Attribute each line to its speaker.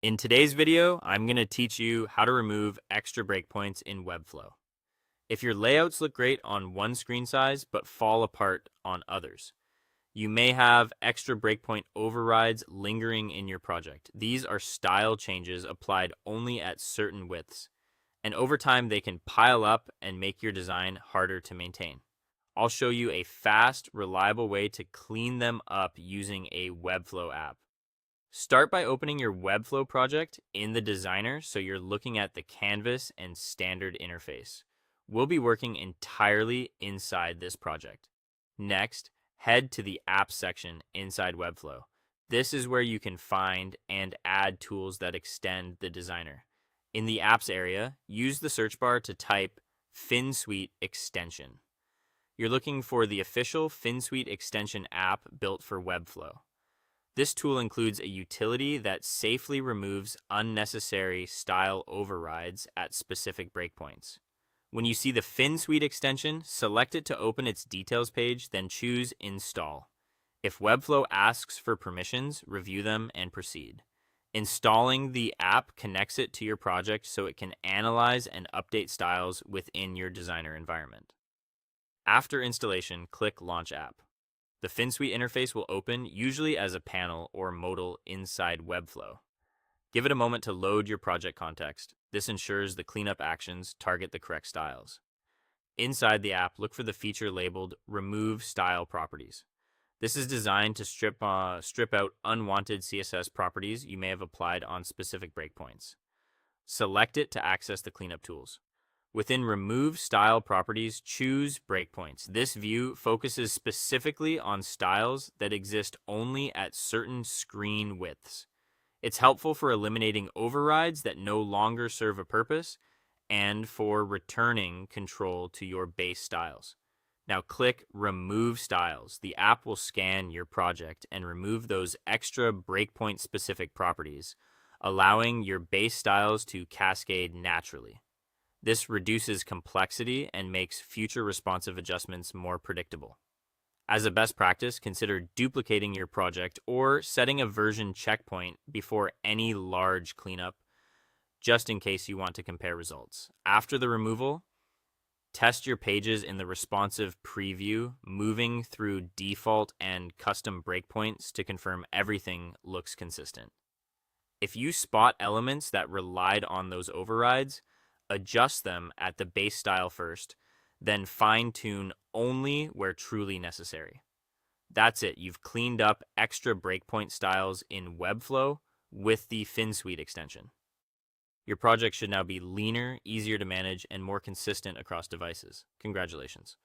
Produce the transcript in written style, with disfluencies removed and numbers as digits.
Speaker 1: In today's video, I'm going to teach you how to remove extra breakpoints in Webflow. If your layouts look great on one screen size but fall apart on others, you may have extra breakpoint overrides lingering in your project. These are style changes applied only at certain widths, and over time they can pile up and make your design harder to maintain. I'll show you a fast, reliable way to clean them up using a Webflow app. Start by opening your Webflow project in the designer so you're looking at the canvas and standard interface. We'll be working entirely inside this project. Next, head to the apps section inside Webflow. This is where you can find and add tools that extend the designer. In the apps area, use the search bar to type FinSuite extension. You're looking for the official FinSuite extension app built for Webflow. This tool includes a utility that safely removes unnecessary style overrides at specific breakpoints. When you see the FinSuite extension, select it to open its details page, then choose Install. If Webflow asks for permissions, review them and proceed. Installing the app connects it to your project so it can analyze and update styles within your designer environment. After installation, click Launch App. The FinSuite interface will open, usually as a panel or modal inside Webflow. Give it a moment to load your project context. This ensures the cleanup actions target the correct styles. Inside the app, look for the feature labeled Remove Style Properties. This is designed to strip out unwanted CSS properties you may have applied on specific breakpoints. Select it to access the cleanup tools. Within Remove Style Properties, choose Breakpoints. This view focuses specifically on styles that exist only at certain screen widths. It's helpful for eliminating overrides that no longer serve a purpose and for returning control to your base styles. Now click Remove Styles. The app will scan your project and remove those extra breakpoint-specific properties, allowing your base styles to cascade naturally. This reduces complexity and makes future responsive adjustments more predictable. As a best practice, consider duplicating your project or setting a version checkpoint before any large cleanup, just in case you want to compare results. After the removal, test your pages in the responsive preview, moving through default and custom breakpoints to confirm everything looks consistent. If you spot elements that relied on those overrides, adjust them at the base style first, then fine-tune only where truly necessary. That's it. You've cleaned up extra breakpoint styles in Webflow with the FinSuite extension. Your project should now be leaner, easier to manage, and more consistent across devices. Congratulations.